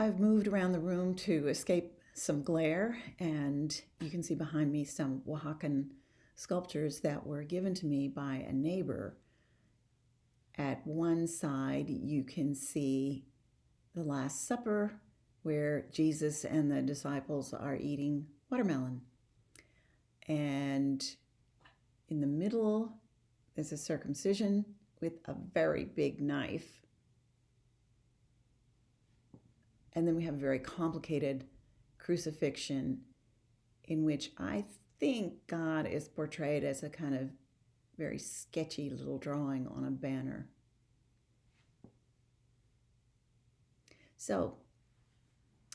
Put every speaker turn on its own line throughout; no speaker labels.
I've moved around the room to escape some glare, and you can see behind me some Oaxacan sculptures that were given to me by a neighbor. At one side, you can see the Last Supper, where Jesus and the disciples are eating watermelon. And in the middle, there's a circumcision with a very big knife. And then we have a very complicated crucifixion in which I think God is portrayed as a kind of very sketchy little drawing on a banner. So,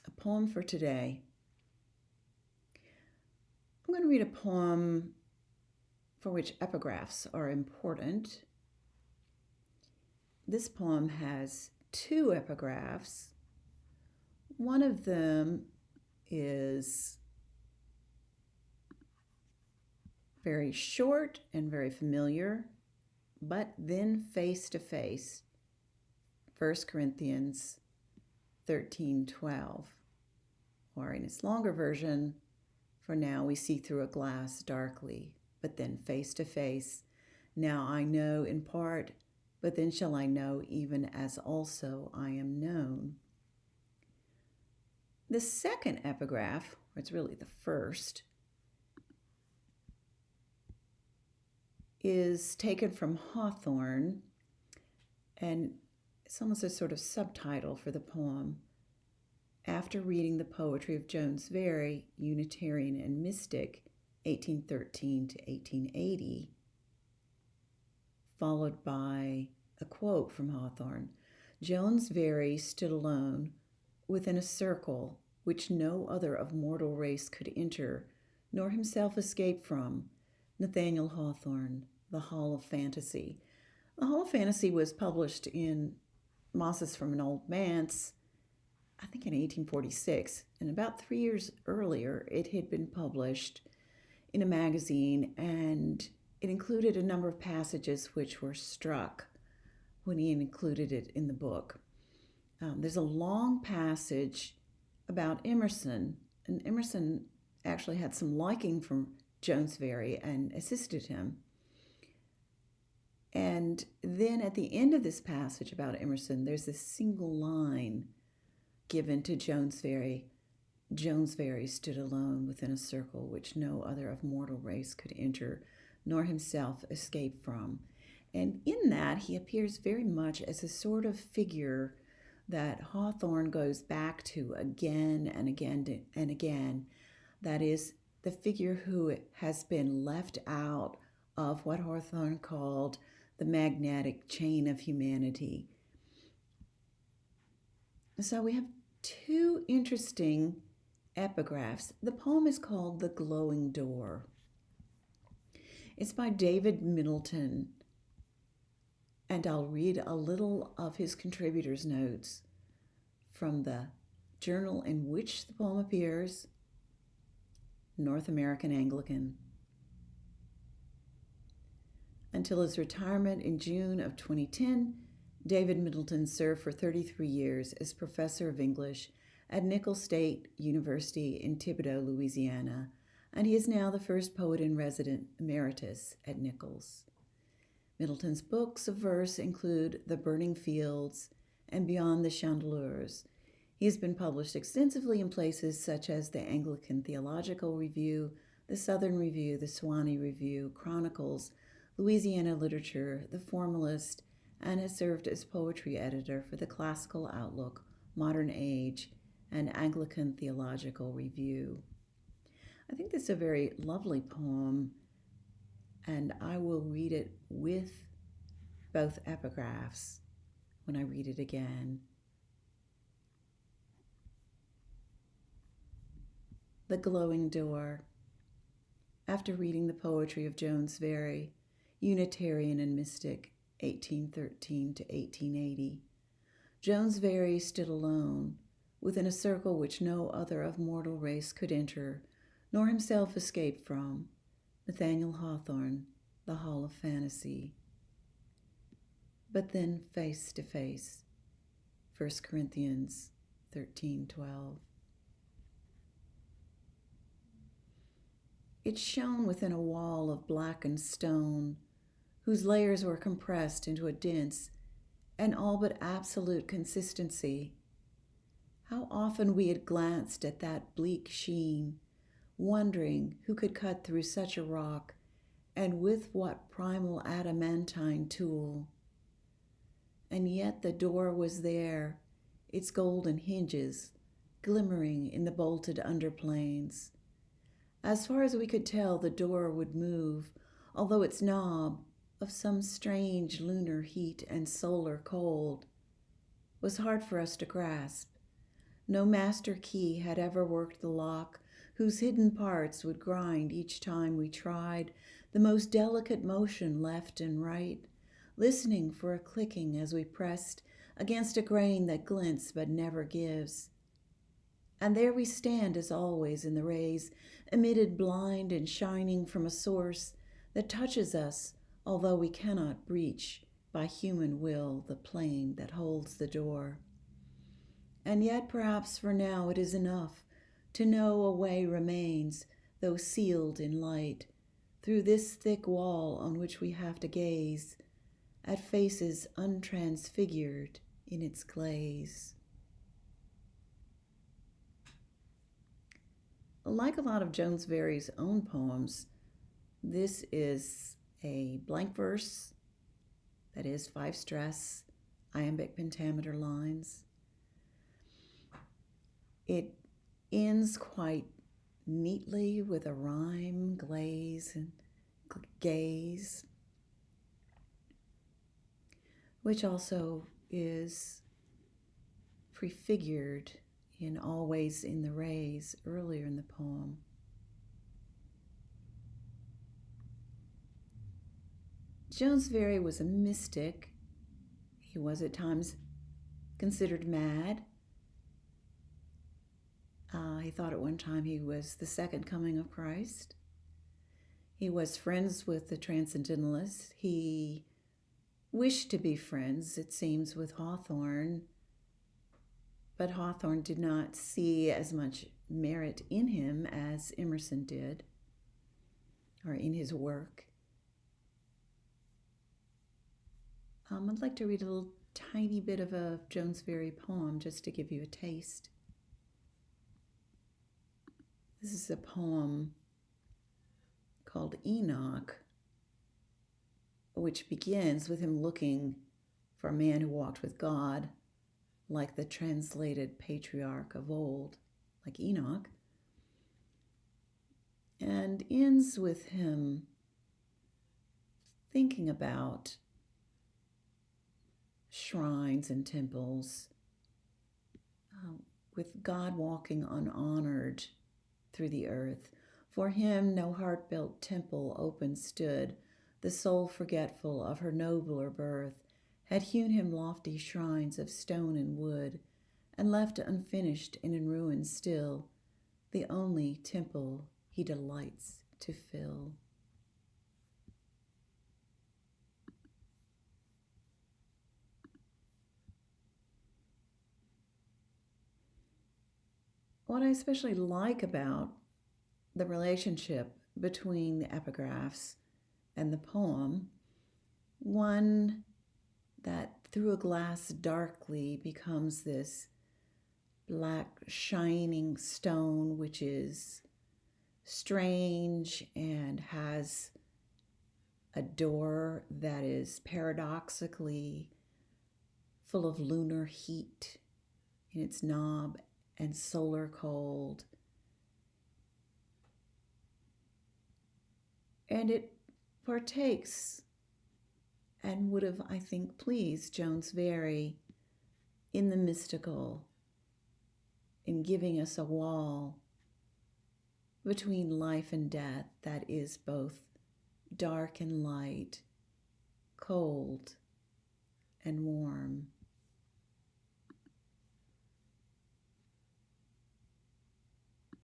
a poem for today. I'm going to read a poem for which epigraphs are important. This poem has two epigraphs. One of them is very short and very familiar, but then face to face, 1 Corinthians 13:12, or in its longer version, for now we see through a glass darkly, but then face to face. Now I know in part, but then shall I know even as also I am known. The second epigraph, or it's really the first, is taken from Hawthorne, and it's almost a sort of subtitle for the poem. After reading the poetry of Jones Very, Unitarian and Mystic, 1813 to 1880, followed by a quote from Hawthorne, Jones Very stood alone within a circle which no other of mortal race could enter, nor himself escape from. Nathaniel Hawthorne, The Hall of Fantasy. The Hall of Fantasy was published in Mosses from an Old Manse, I think in 1846, and about 3 years earlier it had been published in a magazine, and it included a number of passages which were struck when he included it in the book. There's a long passage about Emerson, and Emerson actually had some liking from Jones Very and assisted him. And then at the end of this passage about Emerson, there's this single line given to Jones Very. Jones Very stood alone within a circle which no other of mortal race could enter, nor himself escape from. And in that, he appears very much as a sort of figure that Hawthorne goes back to again and again and again. That is, the figure who has been left out of what Hawthorne called the magnetic chain of humanity. So we have two interesting epigraphs. The poem is called The Glowing Door. It's by David Middleton, and I'll read a little of his contributor's notes from the journal in which the poem appears, North American Anglican. Until his retirement in June of 2010, David Middleton served for 33 years as professor of English at Nicholls State University in Thibodaux, Louisiana, and he is now the first poet in Residence Emeritus at Nicholls. Middleton's books of verse include The Burning Fields and Beyond the Chandeleurs. He has been published extensively in places such as the Anglican Theological Review, the Southern Review, the Sewanee Review, Chronicles, Louisiana Literature, the Formalist, and has served as poetry editor for the Classical Outlook, Modern Age, and Anglican Theological Review. I think this is a very lovely poem, and I will read it with both epigraphs when I read it again. The Glowing Door. After reading the poetry of Jones Very, Unitarian and Mystic, 1813 to 1880, Jones Very stood alone within a circle which no other of mortal race could enter, nor himself escape from. Nathaniel Hawthorne, The Hall of Fantasy. But then face to face, 1 Corinthians 1312. It shone within a wall of blackened stone, whose layers were compressed into a dense and all but absolute consistency. How often we had glanced at that bleak sheen, wondering who could cut through such a rock, and with what primal adamantine tool. And yet the door was there, its golden hinges glimmering in the bolted underplanes. As far as we could tell, the door would move, although its knob, of some strange lunar heat and solar cold, was hard for us to grasp. No master key had ever worked the lock, whose hidden parts would grind each time we tried the most delicate motion left and right, listening for a clicking as we pressed against a grain that glints but never gives. And there we stand as always in the rays, emitted blind and shining from a source that touches us, although we cannot breach by human will the plane that holds the door. And yet perhaps for now it is enough to know a way remains, though sealed in light, through this thick wall on which we have to gaze at faces untransfigured in its glaze. Like a lot of Jones Very's own poems, this is a blank verse, that is 5 stress, iambic pentameter lines. It ends quite neatly with a rhyme, glaze, and gaze, which also is prefigured in Always in the Rays earlier in the poem. Jones Very was a mystic. He was at times considered mad. He thought at one time he was the second coming of Christ. He was friends with the Transcendentalists. He wished to be friends, it seems, with Hawthorne, but Hawthorne did not see as much merit in him as Emerson did, or in his work. I'd like to read a little tiny bit of a Jones Very poem just to give you a taste. This is a poem called Enoch, which begins with him looking for a man who walked with God, like the translated patriarch of old, like Enoch, and ends with him thinking about shrines and temples, with God walking unhonored through the earth. For him no heart-built temple open stood, the soul forgetful of her nobler birth had hewn him lofty shrines of stone and wood, and left unfinished and in ruins still the only temple he delights to fill. What I especially like about the relationship between the epigraphs and the poem, one that through a glass darkly becomes this black shining stone, which is strange and has a door that is paradoxically full of lunar heat in its knob and solar cold. And it partakes and would have, I think, pleased Jones Very in the mystical, in giving us a wall between life and death that is both dark and light, cold and warm.